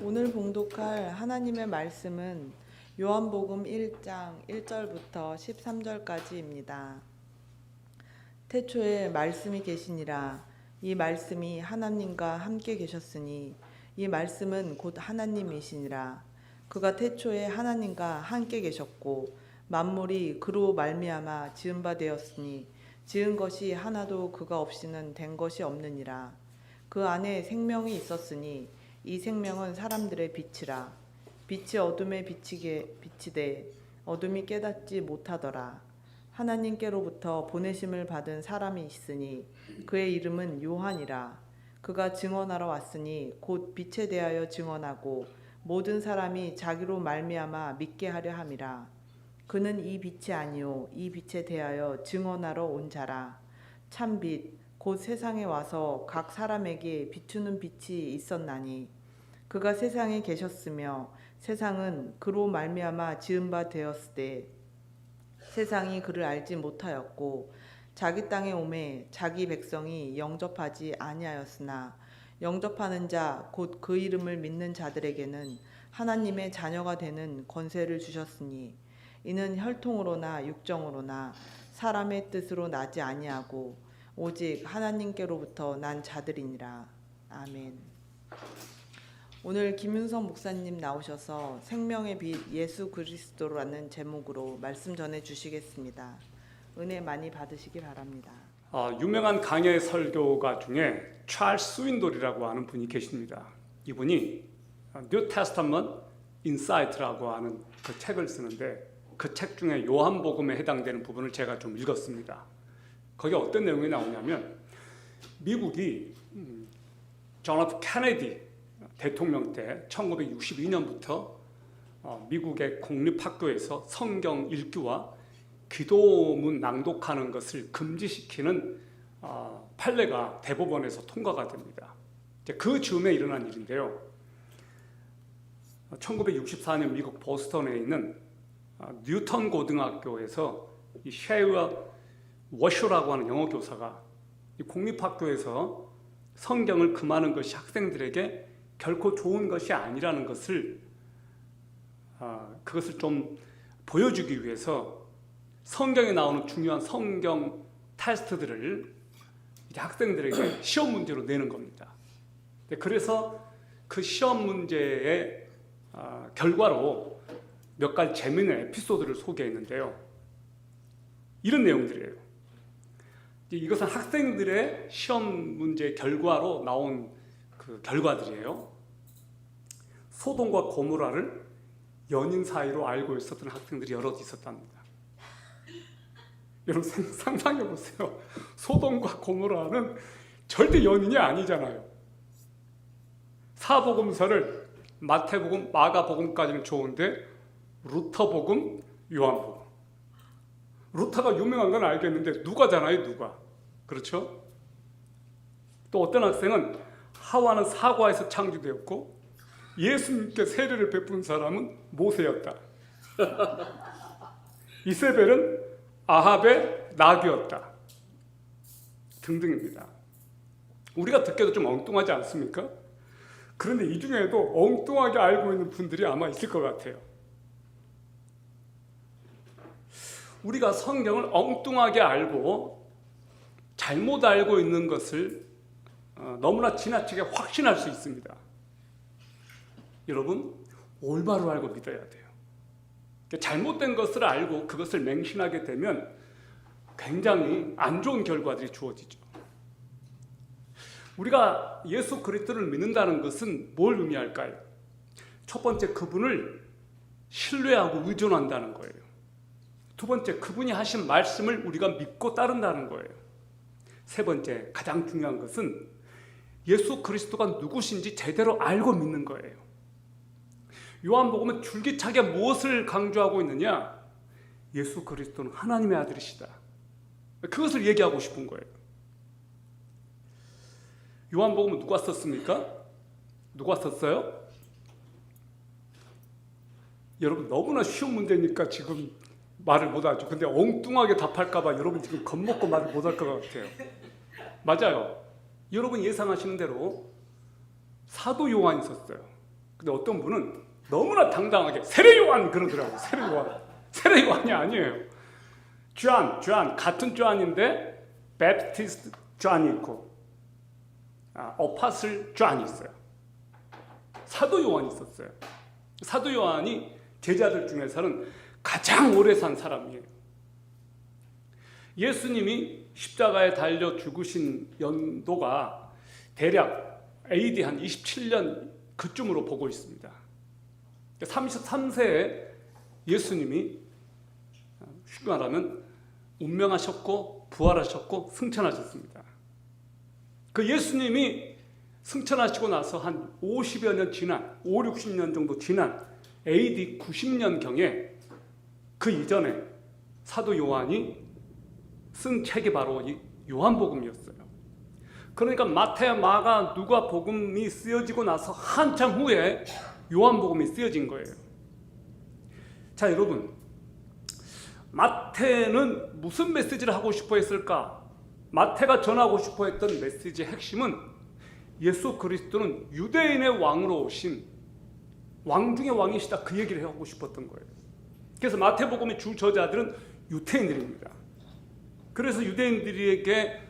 오늘 봉독할 하나님의 말씀은 요한복음 1장 1절부터 13절까지입니다. 태초에 말씀이 계시니라. 이 말씀이 하나님과 함께 계셨으니 이 말씀은 곧 하나님이시니라. 그가 태초에 하나님과 함께 계셨고 만물이 그로 말미암아 지은 바 되었으니 지은 것이 하나도 그가 없이는 된 것이 없느니라. 그 안에 생명이 있었으니 이 생명은 사람들의 빛이라. 빛이 어둠에 비치되 어둠이 깨닫지 못하더라. 하나님께로부터 보내심을 받은 사람이 있으니 그의 이름은 요한이라. 그가 증언하러 왔으니 곧 빛에 대하여 증언하고 모든 사람이 자기로 말미암아 믿게 하려 함이라. 그는 이 빛이 아니요 이 빛에 대하여 증언하러 온 자라. 참 빛 곧 세상에 와서 각 사람에게 비추는 빛이 있었나니 그가 세상에 계셨으며 세상은 그로 말미암아 지은 바 되었으되 세상이 그를 알지 못하였고 자기 땅에 오매 자기 백성이 영접하지 아니하였으나 영접하는 자 곧 그 이름을 믿는 자들에게는 하나님의 자녀가 되는 권세를 주셨으니 이는 혈통으로나 육정으로나 사람의 뜻으로 나지 아니하고 오직 하나님께로부터 난 자들이니라. 아멘. 오늘 김윤성 목사님 나오셔서 생명의 빛 예수 그리스도라는 제목으로 말씀 전해 주시겠습니다. 은혜 많이 받으시기 바랍니다. 유명한 강해 설교가 중에 찰스 스윈돌이라고 하는 분이 계십니다. 이분이 뉴 테스터먼트 인사이트라고 하는 그 책을 쓰는데 그 책 중에 요한복음에 해당되는 부분을 제가 좀 읽었습니다. 거기 어떤 내용이 나오냐면 미국이 존 F 케네디 대통령 때 1962년부터 미국의 공립학교에서 성경 읽기와 기도문 낭독하는 것을 금지시키는 판례가 대법원에서 통과가 됩니다. 그 즈음에 일어난 일인데요. 1964년 미국 보스턴에 있는 뉴턴 고등학교에서 이 셰이어 워쇼라고 하는 영어 교사가 공립학교에서 성경을 금하는 것이 학생들에게 결코 좋은 것이 아니라는 것을 그것을 좀 보여주기 위해서 성경에 나오는 중요한 성경 테스트들을 이제 학생들에게 시험 문제로 내는 겁니다. 그래서 그 시험 문제의 결과로 몇 가지 재미있는 에피소드를 소개했는데요. 이런 내용들이에요. 이것은 학생들의 시험 문제 결과로 나온 그 결과들이에요. 소돔과 고모라를 연인 사이로 알고 있었던 학생들이 여럿 있었답니다. 여러분 상상해 보세요. 소돔과 고모라는 절대 연인이 아니잖아요. 사복음서를 마태복음, 마가복음까지는 좋은데 루터복음, 요한복음. 루터가 유명한 건 알겠는데 누가잖아요, 누가. 그렇죠? 또 어떤 학생은 하와는 사과에서 창조되었고 예수님께 세례를 베푼 사람은 모세였다. 이세벨은 아합의 낙이었다. 등등입니다. 우리가 듣기도 좀 엉뚱하지 않습니까? 그런데 이 중에도 엉뚱하게 알고 있는 분들이 아마 있을 것 같아요. 우리가 성경을 엉뚱하게 알고 잘못 알고 있는 것을 너무나 지나치게 확신할 수 있습니다. 여러분, 올바로 알고 믿어야 돼요. 잘못된 것을 알고 그것을 맹신하게 되면 굉장히 안 좋은 결과들이 주어지죠. 우리가 예수 그리스도를 믿는다는 것은 뭘 의미할까요? 첫 번째, 그분을 신뢰하고 의존한다는 거예요. 두 번째, 그분이 하신 말씀을 우리가 믿고 따른다는 거예요. 세 번째, 가장 중요한 것은 예수 그리스도가 누구신지 제대로 알고 믿는 거예요. 요한복음은 줄기차게 무엇을 강조하고 있느냐? 예수 그리스도는 하나님의 아들이시다. 그것을 얘기하고 싶은 거예요. 요한복음은 누가 썼습니까? 누가 썼어요? 여러분 너무나 쉬운 문제니까 지금 말을 못하죠. 근데 엉뚱하게 답할까봐 여러분 지금 겁먹고 말을 못할 것 같아요. 맞아요. 여러분 예상하시는 대로 사도 요한이 썼어요. 근데 어떤 분은 너무나 당당하게 세례 요한 그러더라고요. 세례 요한. 세례 요한이 아니에요. 존 같은 존인데 베프티스트 존이 있고 어파슬 존이 있어요. 사도 요한이 있었어요. 사도 요한이 제자들 중에서는 가장 오래 산 사람이에요. 예수님이 십자가에 달려 죽으신 연도가 대략 AD 한 27년 그쯤으로 보고 있습니다. 33세에 예수님이 쉽게 말하면 운명하셨고 부활하셨고 승천하셨습니다. 그 예수님이 승천하시고 나서 한 50여 년 지난 5, 60년 정도 지난 AD 90년경에 그 이전에 사도 요한이 쓴 책이 바로 이 요한복음이었어요. 그러니까 마태, 마가, 누가 복음이 쓰여지고 나서 한참 후에 요한복음이 쓰여진 거예요. 자, 여러분, 마태는 무슨 메시지를 하고 싶어 했을까? 마태가 전하고 싶어 했던 메시지의 핵심은 예수 그리스도는 유대인의 왕으로 오신 왕 중의 왕이시다, 그 얘기를 하고 싶었던 거예요. 그래서 마태복음의 주 저자들은 유대인들입니다. 그래서 유대인들에게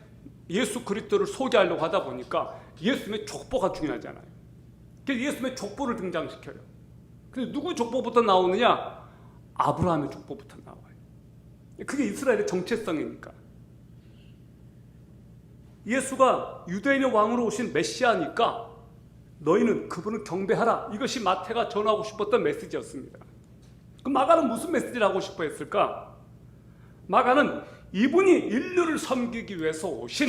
예수 그리스도를 소개하려고 하다 보니까 예수님의 족보가 중요하잖아요. 그래서 예수님의 족보를 등장시켜요. 근데 누구 족보부터 나오느냐? 아브라함의 족보부터 나와요. 그게 이스라엘의 정체성이니까. 예수가 유대인의 왕으로 오신 메시아니까 너희는 그분을 경배하라. 이것이 마태가 전하고 싶었던 메시지였습니다. 그럼 마가는 무슨 메시지를 하고 싶어 했을까? 마가는 이분이 인류를 섬기기 위해서 오신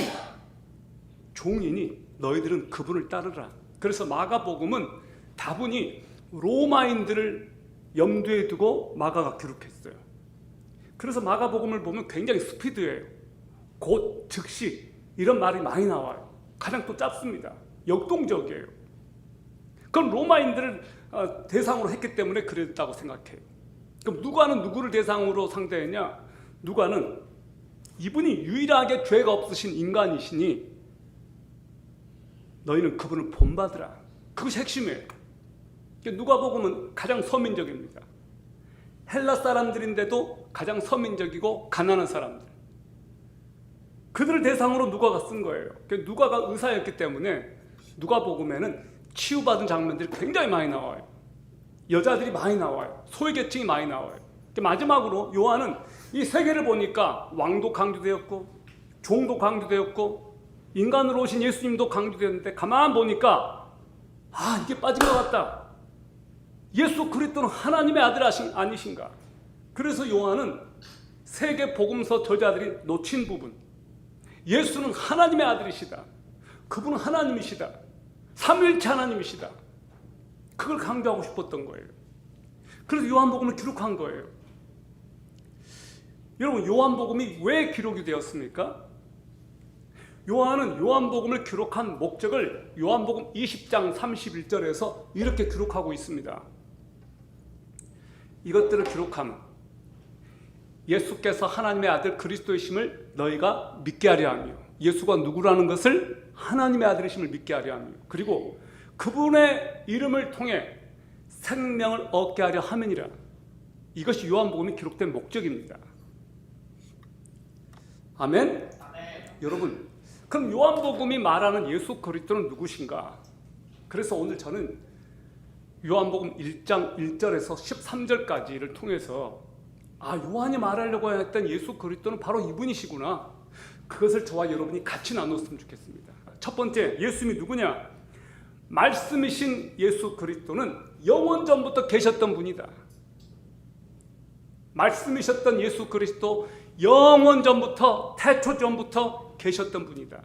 종이니 너희들은 그분을 따르라. 그래서 마가복음은 다분히 로마인들을 염두에 두고 마가가 기록했어요. 그래서 마가복음을 보면 굉장히 스피드예요. 곧, 즉시 이런 말이 많이 나와요. 가장 또 짧습니다. 역동적이에요. 그럼 로마인들을 대상으로 했기 때문에 그랬다고 생각해요. 그럼 누가는 누구를 대상으로 상대했냐? 누가는 이분이 유일하게 죄가 없으신 인간이시니 너희는 그분을 본받으라. 그것이 핵심이에요. 누가복음은 가장 서민적입니다. 헬라 사람들인데도 가장 서민적이고 가난한 사람들, 그들을 대상으로 누가가 쓴 거예요. 누가가 의사였기 때문에 누가복음에는 치유받은 장면들이 굉장히 많이 나와요. 여자들이 많이 나와요. 소외계층이 많이 나와요. 마지막으로 요한은 이 세계를 보니까 왕도 강조되었고 종도 강조되었고 인간으로 오신 예수님도 강조되었는데 가만 보니까 이게 빠진 것 같다. 예수 그리스도는 하나님의 아들 아니신가? 그래서 요한은 세계 복음서 저자들이 놓친 부분, 예수는 하나님의 아들이시다, 그분은 하나님이시다, 삼위일체 하나님이시다, 그걸 강조하고 싶었던 거예요. 그래서 요한복음을 기록한 거예요. 여러분, 요한복음이 왜 기록이 되었습니까? 요한은 요한복음을 기록한 목적을 요한복음 20장 31절에서 이렇게 기록하고 있습니다. 이것들을 기록하면 예수께서 하나님의 아들 그리스도이심을 너희가 믿게 하려 하며, 예수가 누구라는 것을 하나님의 아들이심을 믿게 하려 하며, 그리고 그분의 이름을 통해 생명을 얻게 하려 함이니라. 이것이 요한복음이 기록된 목적입니다. 아멘? 여러분, 그럼 요한복음이 말하는 예수 그리스도는 누구신가? 그래서 오늘 저는 요한복음 1장 1절에서 13절까지를 통해서 요한이 말하려고 했던 예수 그리스도는 바로 이분이시구나, 그것을 저와 여러분이 같이 나눴으면 좋겠습니다. 첫 번째, 예수님이 누구냐? 말씀이신 예수 그리스도는 영원 전부터 계셨던 분이다. 말씀이셨던 예수 그리스도, 영원 전부터, 태초 전부터 계셨던 분이다.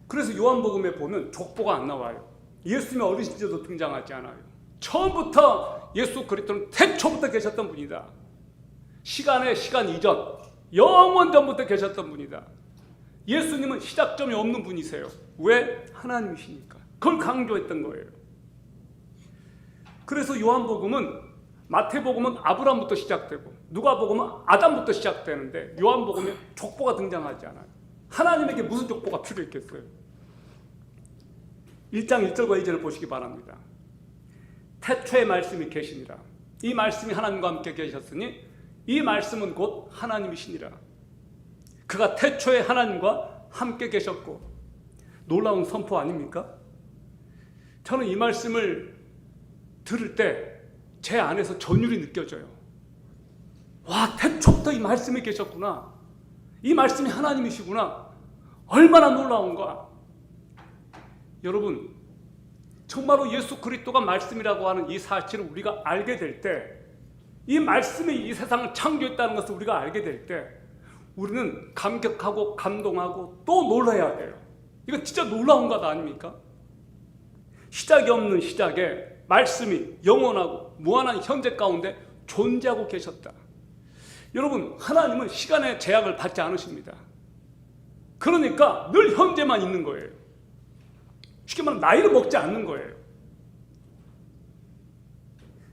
그래서 요한복음에 보면 족보가 안 나와요. 예수님의 어린 시절도 등장하지 않아요. 처음부터 예수 그리스도는 태초부터 계셨던 분이다. 시간의 시간 이전, 영원 전부터 계셨던 분이다. 예수님은 시작점이 없는 분이세요. 왜? 하나님이시니까. 그걸 강조했던 거예요. 그래서 요한복음은, 마태복음은 아브라함부터 시작되고 누가복음은 아담부터 시작되는데 요한복음에 족보가 등장하지 않아요. 하나님에게 무슨 족보가 필요했겠어요? 1장 1절과 2절을 보시기 바랍니다. 태초에 말씀이 계시니라. 이 말씀이 하나님과 함께 계셨으니 이 말씀은 곧 하나님이시니라. 그가 태초에 하나님과 함께 계셨고. 놀라운 선포 아닙니까? 저는 이 말씀을 들을 때 제 안에서 전율이 느껴져요. 와, 태초부터 이 말씀이 계셨구나. 이 말씀이 하나님이시구나. 얼마나 놀라운가. 여러분, 정말로 예수 그리스도가 말씀이라고 하는 이 사실을 우리가 알게 될 때, 이 말씀이 이 세상을 창조했다는 것을 우리가 알게 될 때 우리는 감격하고 감동하고 또 놀라야 돼요. 이거 진짜 놀라운 것 아닙니까? 시작이 없는 시작에 말씀이 영원하고 무한한 현재 가운데 존재하고 계셨다. 여러분, 하나님은 시간의 제약을 받지 않으십니다. 그러니까 늘 현재만 있는 거예요. 쉽게 말하면 나이를 먹지 않는 거예요.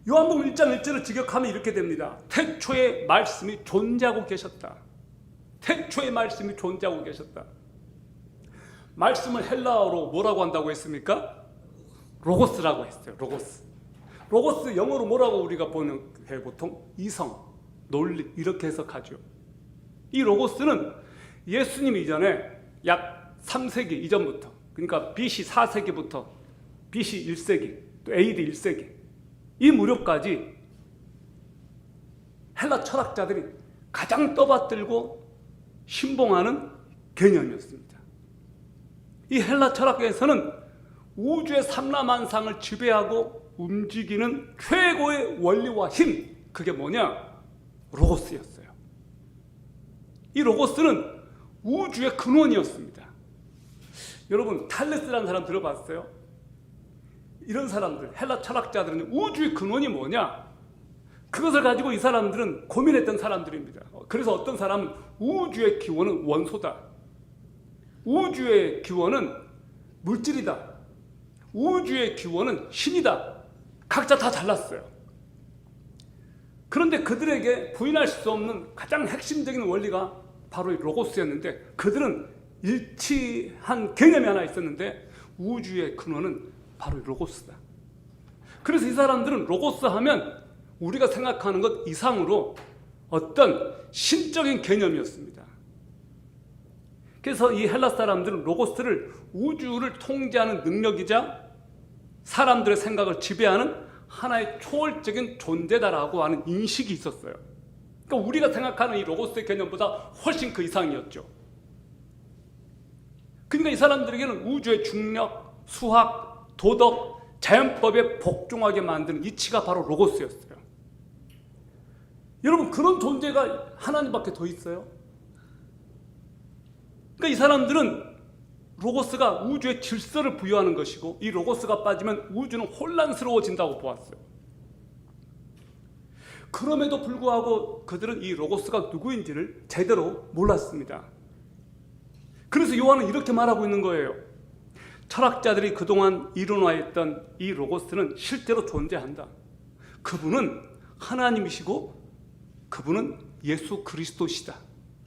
요한복음 1장 1절을 직역하면 이렇게 됩니다. 태초에 말씀이 존재하고 계셨다. 태초에 말씀이 존재하고 계셨다. 말씀을 헬라어로 뭐라고 한다고 했습니까? 로고스라고 했어요. 로고스. 로고스 영어로 뭐라고 우리가 번역해 보통? 이성, 논리 이렇게 해석하죠. 이 로고스는 예수님 이전에 약 3세기 이전부터, 그러니까 BC 4세기부터 BC 1세기 또 AD 1세기 이 무렵까지 헬라 철학자들이 가장 떠받들고 신봉하는 개념이었습니다. 이 헬라 철학에서는 우주의 삼라만상을 지배하고 움직이는 최고의 원리와 힘, 그게 뭐냐? 로고스였어요. 이 로고스는 우주의 근원이었습니다. 여러분, 탈레스라는 사람 들어봤어요? 이런 사람들, 헬라 철학자들은 우주의 근원이 뭐냐? 그것을 가지고 이 사람들은 고민했던 사람들입니다. 그래서 어떤 사람은 우주의 기원은 원소다. 우주의 기원은 물질이다. 우주의 기원은 신이다. 각자 다 잘났어요. 그런데 그들에게 부인할 수 없는 가장 핵심적인 원리가 바로 이 로고스였는데, 그들은 일치한 개념이 하나 있었는데 우주의 근원은 바로 이 로고스다. 그래서 이 사람들은 로고스 하면 우리가 생각하는 것 이상으로 어떤 신적인 개념이었습니다. 그래서 이 헬라 사람들은 로고스를 우주를 통제하는 능력이자 사람들의 생각을 지배하는 하나의 초월적인 존재다라고 하는 인식이 있었어요. 그러니까 우리가 생각하는 이 로고스의 개념보다 훨씬 그 이상이었죠. 그러니까 이 사람들에게는 우주의 중력, 수학, 도덕, 자연법에 복종하게 만드는 이치가 바로 로고스였어요. 여러분, 그런 존재가 하나님밖에 더 있어요? 그러니까 이 사람들은 로고스가 우주의 질서를 부여하는 것이고, 이 로고스가 빠지면 우주는 혼란스러워진다고 보았어요. 그럼에도 불구하고 그들은 이 로고스가 누구인지를 제대로 몰랐습니다. 그래서 요한은 이렇게 말하고 있는 거예요. 철학자들이 그동안 이론화했던 이 로고스는 실제로 존재한다. 그분은 하나님이시고 그분은 예수 그리스도시다.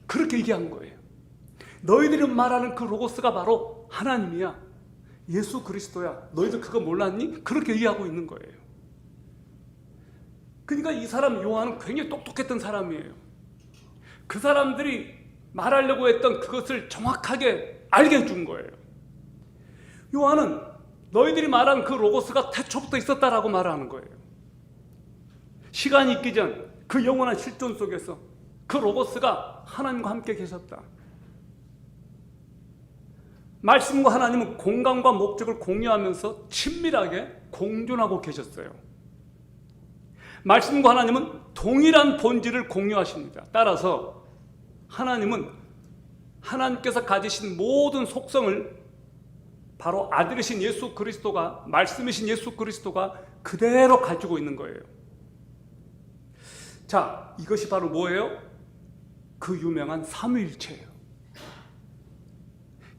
그렇게 얘기한 거예요. 너희들이 말하는 그 로고스가 바로 하나님이야. 예수 그리스도야. 너희들 그거 몰랐니? 그렇게 얘기하고 있는 거예요. 그러니까 이 사람 요한은 굉장히 똑똑했던 사람이에요. 그 사람들이 말하려고 했던 그것을 정확하게 알게 해준 거예요. 요한은 너희들이 말한 그 로고스가 태초부터 있었다라고 말하는 거예요. 시간이 있기 전 그 영원한 실존 속에서 그 로고스가 하나님과 함께 계셨다. 말씀과 하나님은 공간과 목적을 공유하면서 친밀하게 공존하고 계셨어요. 말씀과 하나님은 동일한 본질을 공유하십니다. 따라서 하나님은 하나님께서 가지신 모든 속성을 바로 아들이신 예수 그리스도가, 말씀이신 예수 그리스도가 그대로 가지고 있는 거예요. 자, 이것이 바로 뭐예요? 그 유명한 삼위일체예요.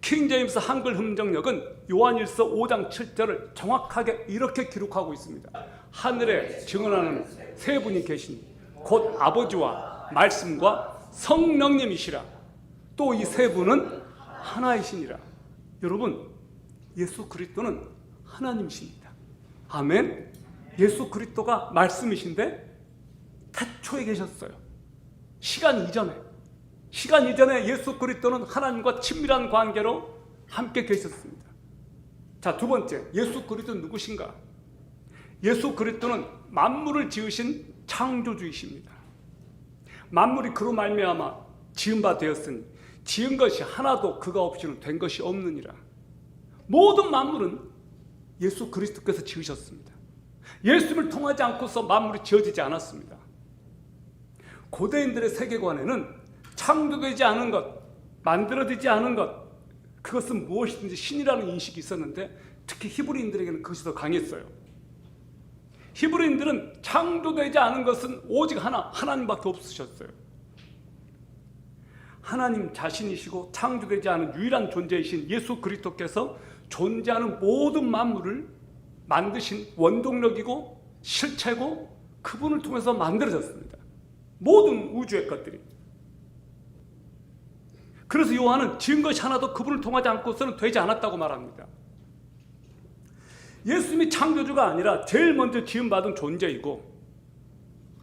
킹제임스 한글 흥정역은 요한일서 5장 7절을 정확하게 이렇게 기록하고 있습니다. 하늘에 증언하는 세 분이 계시니 곧 아버지와 말씀과 성령님이시라. 또 이 세 분은 하나이시니라. 여러분, 예수 그리스도는 하나님이십니다. 아멘. 예수 그리스도가 말씀이신데 태초에 계셨어요. 시간 이전에 예수 그리스도는 하나님과 친밀한 관계로 함께 계셨습니다. 자, 두 번째, 예수 그리스도는 누구신가? 예수 그리스도는 만물을 지으신 창조주이십니다. 만물이 그로 말미암아 지은 바 되었으니 지은 것이 하나도 그가 없이는 된 것이 없느니라. 모든 만물은 예수 그리스도께서 지으셨습니다. 예수님을 통하지 않고서 만물이 지어지지 않았습니다. 고대인들의 세계관에는 창조되지 않은 것, 만들어지지 않은 것, 그것은 무엇이든지 신이라는 인식이 있었는데 특히 히브리인들에게는 그것이 더 강했어요. 히브리인들은 창조되지 않은 것은 오직 하나님밖에 없으셨어요. 하나님 자신이시고 창조되지 않은 유일한 존재이신 예수 그리스도께서 존재하는 모든 만물을 만드신 원동력이고 실체고 그분을 통해서 만들어졌습니다. 모든 우주의 것들이. 그래서 요한은 지은 것이 하나도 그분을 통하지 않고서는 되지 않았다고 말합니다. 예수님이 창조주가 아니라 제일 먼저 지음받은 존재이고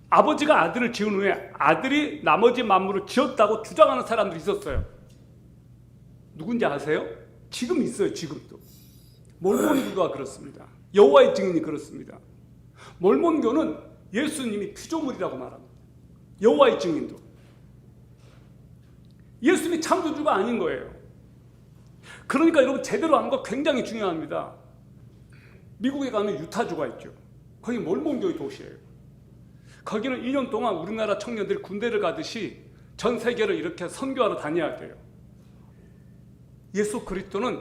아버지가 아들을 지은 후에 아들이 나머지 만물을 지었다고 주장하는 사람들이 있었어요. 누군지 아세요? 지금 있어요. 지금도. 몰몬교가 그렇습니다. 여호와의 증인이 그렇습니다. 몰몬교는 예수님이 피조물이라고 말합니다. 여호와의 증인도. 예수님이 창조주가 아닌 거예요. 그러니까 여러분 제대로 아는 거 굉장히 중요합니다. 미국에 가면 유타주가 있죠. 거기 몰몬교의 도시예요. 거기는 2년 동안 우리나라 청년들이 군대를 가듯이 전 세계를 이렇게 선교하러 다녀야 돼요. 예수 그리스도는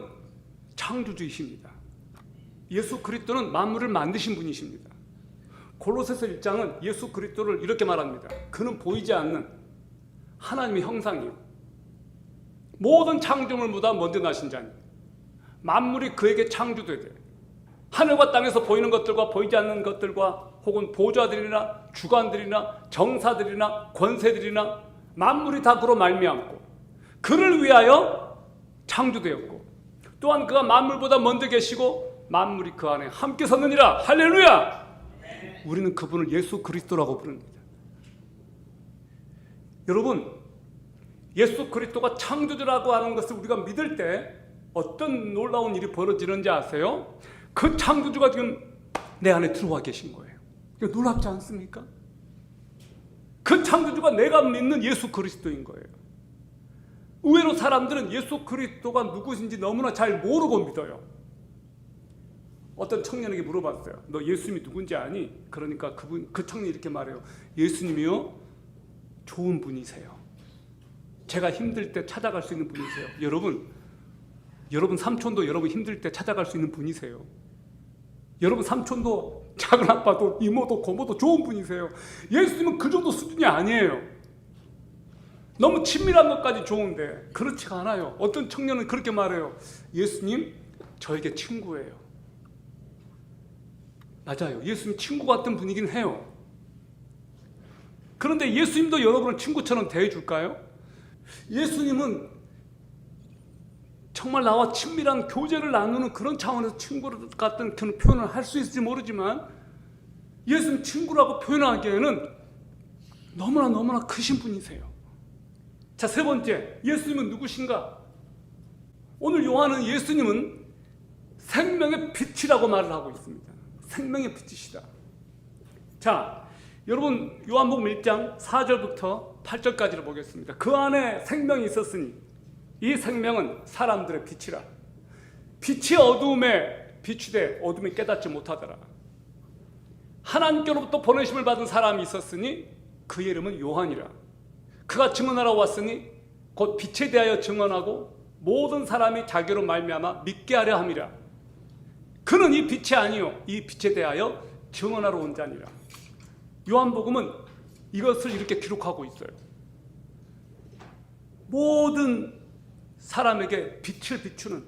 창조주이십니다. 예수 그리스도는 만물을 만드신 분이십니다. 골로새서 1장은 예수 그리스도를 이렇게 말합니다. 그는 보이지 않는 하나님의 형상이요. 모든 창조물보다 먼저 나신 자니 만물이 그에게 창조되되 하늘과 땅에서 보이는 것들과 보이지 않는 것들과 혹은 보좌들이나 주관들이나 정사들이나 권세들이나 만물이 다 그로 말미암고 그를 위하여 창조되었고 또한 그가 만물보다 먼저 계시고 만물이 그 안에 함께 섰느니라. 할렐루야. 우리는 그분을 예수 그리스도라고 부릅니다. 여러분, 예수 그리스도가 창조주라고 하는 것을 우리가 믿을 때 어떤 놀라운 일이 벌어지는지 아세요? 그 창조주가 지금 내 안에 들어와 계신 거예요. 놀랍지 않습니까? 그 창조주가 내가 믿는 예수 그리스도인 거예요. 의외로 사람들은 예수 그리스도가 누구신지 너무나 잘 모르고 믿어요. 어떤 청년에게 물어봤어요. 너 예수님이 누군지 아니? 그러니까 그 청년이 이렇게 말해요. 예수님이요? 좋은 분이세요. 제가 힘들 때 찾아갈 수 있는 분이세요. 여러분 삼촌도 여러분 힘들 때 찾아갈 수 있는 분이세요. 여러분 삼촌도 작은 아빠도 이모도 고모도 좋은 분이세요. 예수님은 그 정도 수준이 아니에요. 너무 친밀한 것까지 좋은데 그렇지가 않아요. 어떤 청년은 그렇게 말해요. 예수님 저에게 친구예요. 맞아요. 예수님 친구 같은 분이긴 해요. 그런데 예수님도 여러분을 친구처럼 대해줄까요? 예수님은 정말 나와 친밀한 교제를 나누는 그런 차원에서 친구 같은 그런 표현을 할 수 있을지 모르지만 예수님 친구라고 표현하기에는 너무나 크신 분이세요. 자, 세 번째, 예수님은 누구신가? 오늘 요한은 예수님은 생명의 빛이라고 말을 하고 있습니다. 생명의 빛이시다. 자, 여러분 요한복음 1장 4절부터 8절까지를 보겠습니다. 그 안에 생명이 있었으니 이 생명은 사람들의 빛이라. 빛이 어두움에 비추되 어둠이 깨닫지 못하더라. 하나님께로부터 보내심을 받은 사람이 있었으니 그의 이름은 요한이라. 그가 증언하러 왔으니 곧 빛에 대하여 증언하고 모든 사람이 자기로 말미암아 믿게 하려 함이라. 그는 이 빛이 아니요 이 빛에 대하여 증언하러 온 자니라. 요한복음은 이것을 이렇게 기록하고 있어요. 모든 사람에게 빛을 비추는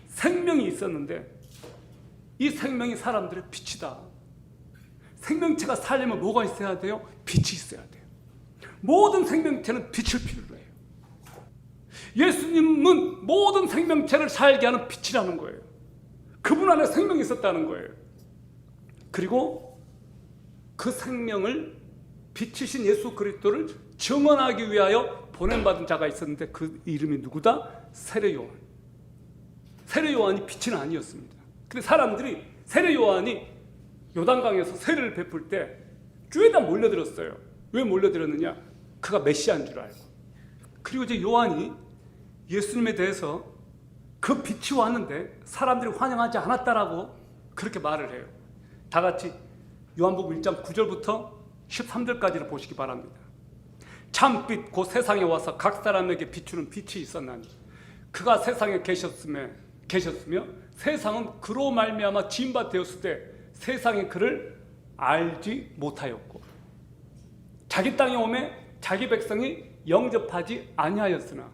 생명이 있었는데 이 생명이 사람들의 빛이다. 생명체가 살려면 뭐가 있어야 돼요? 빛이 있어야 돼요. 모든 생명체는 빛을 필요로 해요. 예수님은 모든 생명체를 살게 하는 빛이라는 거예요. 그분 안에 생명이 있었다는 거예요. 그리고 그 생명을 빛이신 예수 그리스도를 증언하기 위하여 보냄받은 자가 있었는데 그 이름이 누구다? 세례 요한. 세례 요한이 빛은 아니었습니다. 근데 사람들이 세례 요한이 요단강에서 세례를 베풀 때 쭈에다 몰려들었어요. 왜 몰려들었느냐? 그가 메시아인 줄 알고. 그리고 이제 요한이 예수님에 대해서 그 빛이 왔는데 사람들이 환영하지 않았다라고 그렇게 말을 해요. 다 같이 요한복음 1장 9절부터 13절까지를 보시기 바랍니다. 참빛 곧 세상에 와서 각 사람에게 비추는 빛이 있었나니 그가 세상에 계셨으며 세상은 그로 말미암아 지음바 되었을 때 세상이 그를 알지 못하였고 자기 땅에 오매 자기 백성이 영접하지 아니하였으나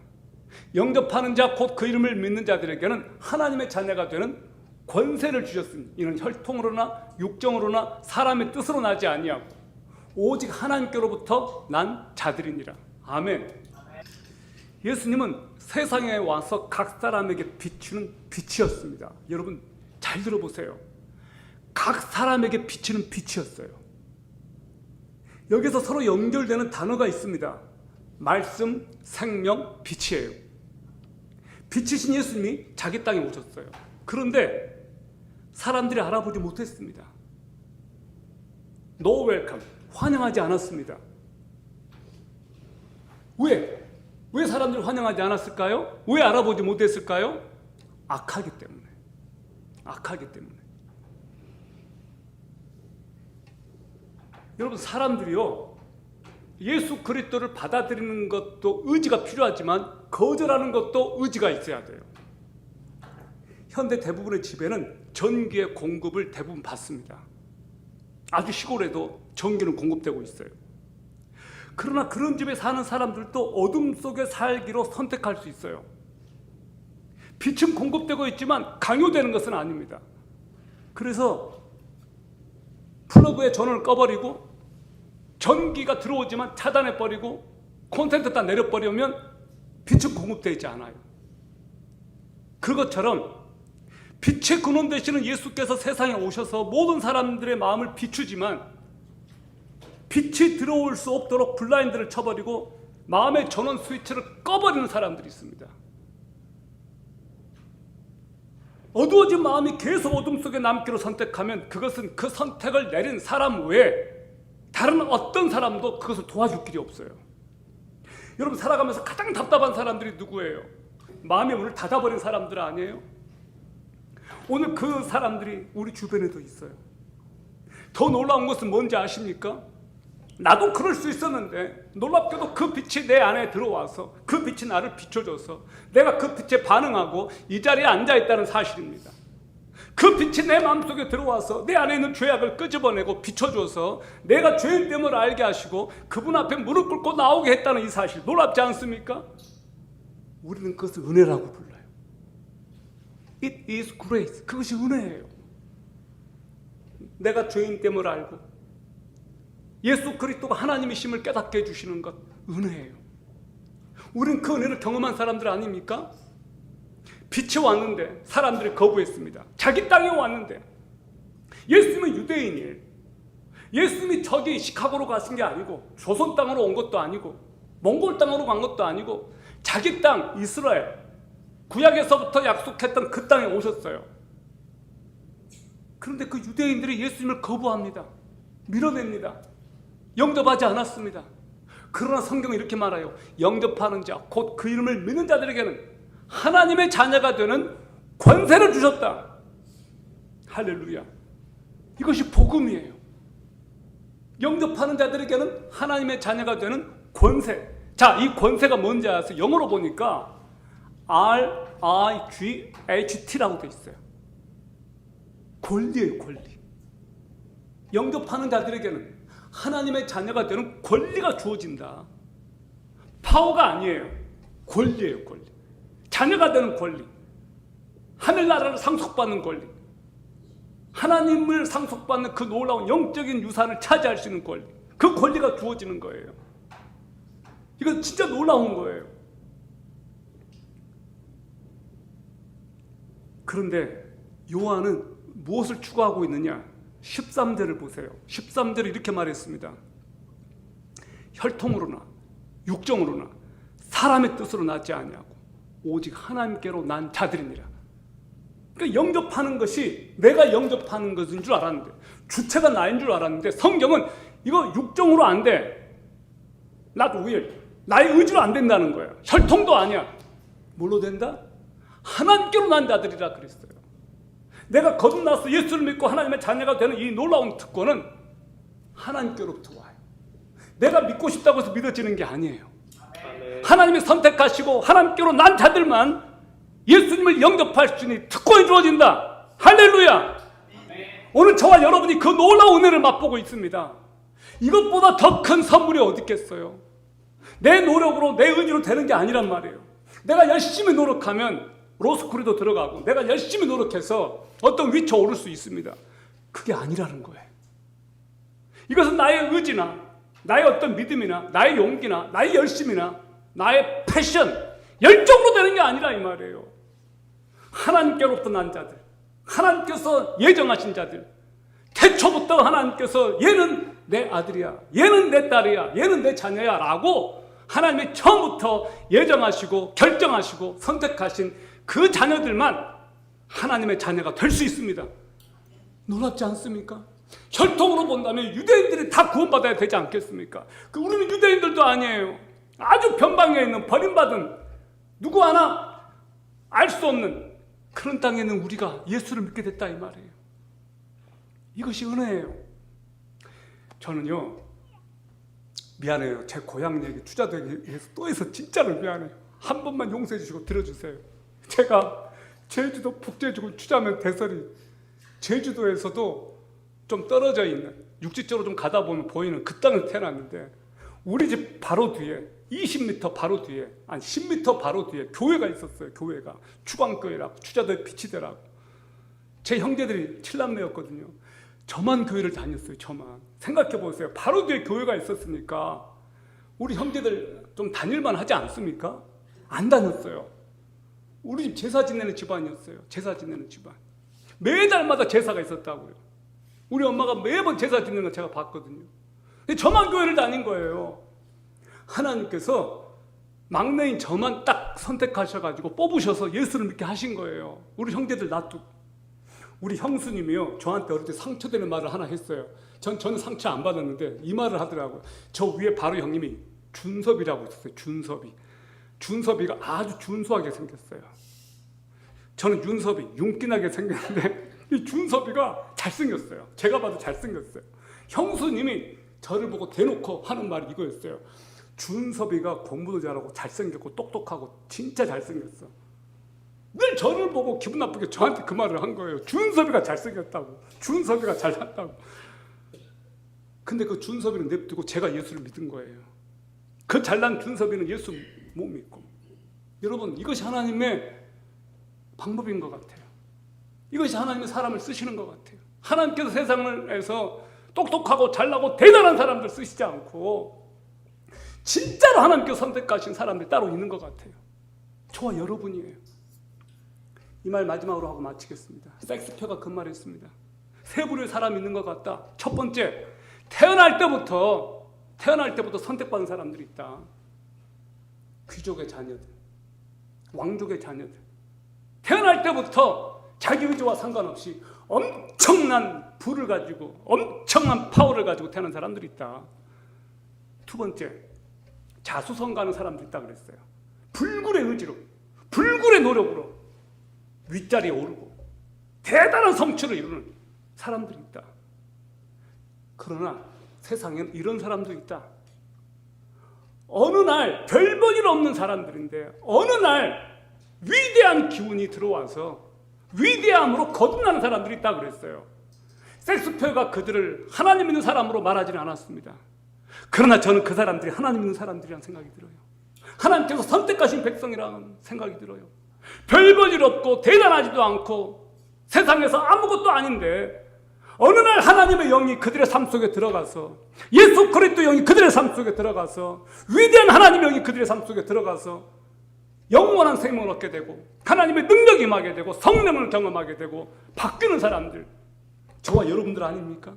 영접하는 자 곧 그 이름을 믿는 자들에게는 하나님의 자녀가 되는 권세를 주셨으니 이는 혈통으로나 육정으로나 사람의 뜻으로 나지 아니하고 오직 하나님께로부터 난 자들이니라. 아멘. 예수님은 세상에 와서 각 사람에게 비추는 빛이었습니다. 여러분 잘 들어보세요. 각 사람에게 비추는 빛이었어요. 여기서 서로 연결되는 단어가 있습니다. 말씀, 생명, 빛이에요. 빛이신 예수님이 자기 땅에 오셨어요. 그런데 사람들이 알아보지 못했습니다. No welcome. 환영하지 않았습니다. 왜? 왜 사람들이 환영하지 않았을까요? 왜 알아보지 못했을까요? 악하기 때문에. 악하기 때문에. 여러분 사람들이요 예수 그리스도를 받아들이는 것도 의지가 필요하지만 거절하는 것도 의지가 있어야 돼요. 현대 대부분의 집에는 전기의 공급을 대부분 받습니다. 아주 시골에도 전기는 공급되고 있어요. 그러나 그런 집에 사는 사람들도 어둠 속에 살기로 선택할 수 있어요. 빛은 공급되고 있지만 강요되는 것은 아닙니다. 그래서 플러그에 전원을 꺼버리고 전기가 들어오지만 차단해버리고 콘센트 다 내려버리면 빛은 공급되지 않아요. 그것처럼 빛의 근원 되시는 예수께서 세상에 오셔서 모든 사람들의 마음을 비추지만 빛이 들어올 수 없도록 블라인드를 쳐버리고 마음의 전원 스위치를 꺼버리는 사람들이 있습니다. 어두워진 마음이 계속 어둠 속에 남기로 선택하면 그것은 그 선택을 내린 사람 외에 다른 어떤 사람도 그것을 도와줄 길이 없어요. 여러분 살아가면서 가장 답답한 사람들이 누구예요? 마음의 문을 닫아버린 사람들 아니에요? 오늘 그 사람들이 우리 주변에도 있어요. 더 놀라운 것은 뭔지 아십니까? 나도 그럴 수 있었는데 놀랍게도 그 빛이 내 안에 들어와서 그 빛이 나를 비춰줘서 내가 그 빛에 반응하고 이 자리에 앉아있다는 사실입니다. 그 빛이 내 마음속에 들어와서 내 안에 있는 죄악을 끄집어내고 비춰줘서 내가 죄인됨을 알게 하시고 그분 앞에 무릎 꿇고 나오게 했다는 이 사실 놀랍지 않습니까? 우리는 그것을 은혜라고 불러요. It is grace. 그것이 은혜예요. 내가 죄인됨을 알고 예수 그리스도가 하나님이심을 깨닫게 해주시는 것 은혜예요. 우린 그 은혜를 경험한 사람들 아닙니까? 빛이 왔는데 사람들이 거부했습니다. 자기 땅에 왔는데 예수님은 유대인이에요. 예수님이 저기 시카고로 가신 게 아니고 조선 땅으로 온 것도 아니고 몽골 땅으로 간 것도 아니고 자기 땅 이스라엘 구약에서부터 약속했던 그 땅에 오셨어요. 그런데 그 유대인들이 예수님을 거부합니다. 밀어냅니다. 영접하지 않았습니다. 그러나 성경은 이렇게 말해요. 영접하는 자, 곧 그 이름을 믿는 자들에게는 하나님의 자녀가 되는 권세를 주셨다. 할렐루야. 이것이 복음이에요. 영접하는 자들에게는 하나님의 자녀가 되는 권세. 자, 이 권세가 뭔지 아세요? 영어로 보니까 RIGHT라고 돼 있어요. 권리예요, 권리. 영접하는 자들에게는 하나님의 자녀가 되는 권리가 주어진다. 파워가 아니에요. 권리예요, 권리. 자녀가 되는 권리. 하늘나라를 상속받는 권리. 하나님을 상속받는 그 놀라운 영적인 유산을 차지할 수 있는 권리. 그 권리가 주어지는 거예요. 이건 진짜 놀라운 거예요. 그런데 요한은 무엇을 추구하고 있느냐? 13절을 보세요. 13절을 이렇게 말했습니다. 혈통으로나 육정으로나 사람의 뜻으로 나지 아니하고 오직 하나님께로 난 자들이니라. 그러니까 영접하는 것이 내가 영접하는 것인 줄 알았는데, 주체가 나인 줄 알았는데, 성경은 이거 육정으로 안 돼. Not will. 나의 의지로 안 된다는 거예요. 혈통도 아니야. 뭘로 된다? 하나님께로 난 자들이라 그랬어요. 내가 거듭나서 예수를 믿고 하나님의 자녀가 되는 이 놀라운 특권은 하나님께로부터 와요. 내가 믿고 싶다고 해서 믿어지는 게 아니에요. 하나님이 선택하시고 하나님께로 난 자들만 예수님을 영접할 수 있는 특권이 주어진다. 할렐루야. 오늘 저와 여러분이 그 놀라운 은혜를 맛보고 있습니다. 이것보다 더 큰 선물이 어디 있겠어요? 내 노력으로 내 의지로 되는 게 아니란 말이에요. 내가 열심히 노력하면 로스쿨에도 들어가고 내가 열심히 노력해서 어떤 위치에 오를 수 있습니다. 그게 아니라는 거예요. 이것은 나의 의지나 나의 어떤 믿음이나 나의 용기나 나의 열심이나 나의 패션, 열정으로 되는 게 아니라 이 말이에요. 하나님께로부터 난 자들, 하나님께서 예정하신 자들, 태초부터 하나님께서 얘는 내 아들이야, 얘는 내 딸이야, 얘는 내 자녀야 라고 하나님이 처음부터 예정하시고 결정하시고 선택하신 그 자녀들만 하나님의 자녀가 될 수 있습니다. 놀랍지 않습니까? 혈통으로 본다면 유대인들이 다 구원받아야 되지 않겠습니까? 우리는 유대인들도 아니에요. 아주 변방에 있는 버림받은 누구 하나 알 수 없는 그런 땅에는 우리가 예수를 믿게 됐다 이 말이에요. 이것이 은혜예요. 저는요 미안해요. 제 고향 얘기 투자되기 위해서 또 해서 진짜로 미안해요. 한 번만 용서해 주시고 들어주세요. 제가 제주도 북제주고 투자면 대설이 제주도에서도 좀 떨어져 있는 육지적으로 좀 가다 보면 보이는 그 땅에서 태어났는데 우리 집 바로 뒤에 20m 바로 뒤에 한 10m 바로 뒤에 교회가 있었어요. 교회가 추광교회라고 추자도의 피치대라고. 제 형제들이 7남매였거든요. 저만 교회를 다녔어요. 저만. 생각해 보세요. 바로 뒤에 교회가 있었으니까 우리 형제들 좀 다닐만 하지 않습니까? 안 다녔어요. 우리 집 제사 지내는 집안이었어요. 제사 지내는 집안. 매달마다 제사가 있었다고요. 우리 엄마가 매번 제사 지내는 거 제가 봤거든요. 근데 저만 교회를 다닌 거예요. 하나님께서 막내인 저만 딱 선택하셔가지고 뽑으셔서 예수를 믿게 하신 거예요. 우리 형제들 놔두고. 우리 형수님이요 저한테 어릴 때 상처되는 말을 하나 했어요. 저는 상처 안 받았는데 이 말을 하더라고요. 저 위에 바로 형님이 준섭이라고 있었어요. 준섭이가 아주 준수하게 생겼어요. 저는 윤섭이 윤기나게 생겼는데 이 준섭이가 잘생겼어요. 제가 봐도 잘생겼어요. 형수님이 저를 보고 대놓고 하는 말이 이거였어요. 준섭이가 공부도 잘하고 잘생겼고 똑똑하고 진짜 잘생겼어. 늘 저를 보고 기분 나쁘게 저한테 그 말을 한 거예요. 준섭이가 잘생겼다고. 준섭이가 잘났다고. 근데 그 준섭이는 냅두고 제가 예수를 믿은 거예요. 그 잘난 준섭이는 예수 못 믿고. 여러분 이것이 하나님의 방법인 것 같아요. 이것이 하나님의 사람을 쓰시는 것 같아요. 하나님께서 세상에서 똑똑하고 잘나고 대단한 사람들 쓰시지 않고 진짜로 하나님께서 선택하신 사람들이 따로 있는 것 같아요. 저와 여러분이에요. 이 말 마지막으로 하고 마치겠습니다. 섹스표가 그 말했습니다. 세 부류의 사람이 있는 것 같다. 첫 번째, 태어날 때부터 선택받은 사람들이 있다. 귀족의 자녀들, 왕족의 자녀들. 태어날 때부터 자기 의지와 상관없이 엄청난 부를 가지고 엄청난 파워를 가지고 태어난 사람들이 있다. 두 번째, 자수성가하는 사람들이 있다 그랬어요. 불굴의 의지로, 불굴의 노력으로 윗자리에 오르고 대단한 성취를 이루는 사람들이 있다. 그러나 세상에는 이런 사람도 있다. 어느 날 별 볼 일 없는 사람들인데 어느 날 위대한 기운이 들어와서 위대함으로 거듭나는 사람들이 있다 그랬어요. 섹스표가 그들을 하나님 있는 사람으로 말하지는 않았습니다. 그러나 저는 그 사람들이 하나님 있는 사람들이라는 생각이 들어요. 하나님께서 선택하신 백성이라는 생각이 들어요. 별 볼 일 없고 대단하지도 않고 세상에서 아무것도 아닌데 어느 날 하나님의 영이 그들의 삶 속에 들어가서 예수 그리스도 영이 그들의 삶 속에 들어가서 위대한 하나님의 영이 그들의 삶 속에 들어가서 영원한 생명을 얻게 되고 하나님의 능력이 임하게 되고 성령을 경험하게 되고 바뀌는 사람들, 저와 여러분들 아닙니까?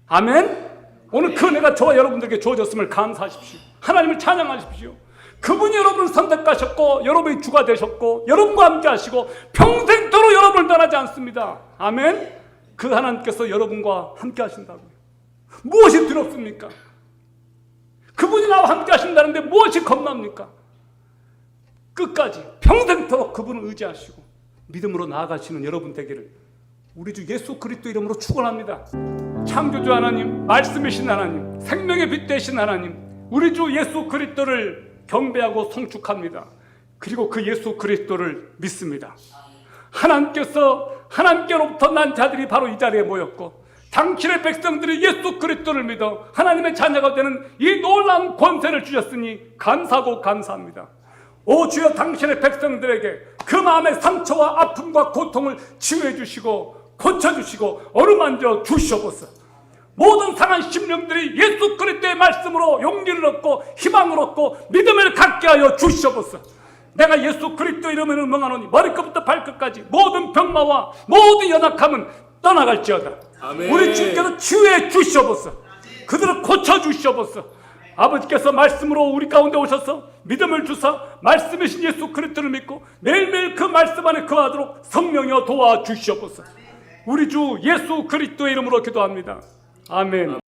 아멘? 오늘 그 은혜가 저와 여러분들에게 주어졌음을 감사하십시오. 하나님을 찬양하십시오. 그분이 여러분을 선택하셨고 여러분이 주가 되셨고 여러분과 함께 하시고 평생토록 여러분을 떠나지 않습니다. 아멘? 그 하나님께서 여러분과 함께 하신다고요. 무엇이 두렵습니까? 그분이 나와 함께 하신다는데 무엇이 겁납니까? 끝까지 평생토록 그분을 의지하시고 믿음으로 나아가시는 여러분 되기를 우리 주 예수 그리스도 이름으로 축원합니다. 창조주 하나님, 말씀이신 하나님, 생명의 빛 되신 하나님, 우리 주 예수 그리스도를 경배하고 송축합니다. 그리고 그 예수 그리스도를 믿습니다. 하나님께로부터 난 자들이 바로 이 자리에 모였고 당신의 백성들이 예수 그리스도를 믿어 하나님의 자녀가 되는 이 놀라운 권세를 주셨으니 감사하고 감사합니다. 오 주여, 당신의 백성들에게 그 마음의 상처와 아픔과 고통을 치유해 주시고 고쳐주시고 어루만져 주시옵소서. 모든 상한 심령들이 예수 그리스도의 말씀으로 용기를 얻고 희망을 얻고 믿음을 갖게 하여 주시옵소서. 내가 예수 그리스도 이름으로 명하노니 머리끝부터 발끝까지 모든 병마와 모든 연약함은 떠나갈지어다. 아멘. 우리 주께서 치유해 주시옵소서. 그들을 고쳐 주시옵소서. 아버지께서 말씀으로 우리 가운데 오셔서 믿음을 주사 말씀이신 예수 그리스도를 믿고 매일매일 그 말씀 안에 거하도록 성령이여 도와주시옵소서. 우리 주 예수 그리스도의 이름으로 기도합니다. 아멘.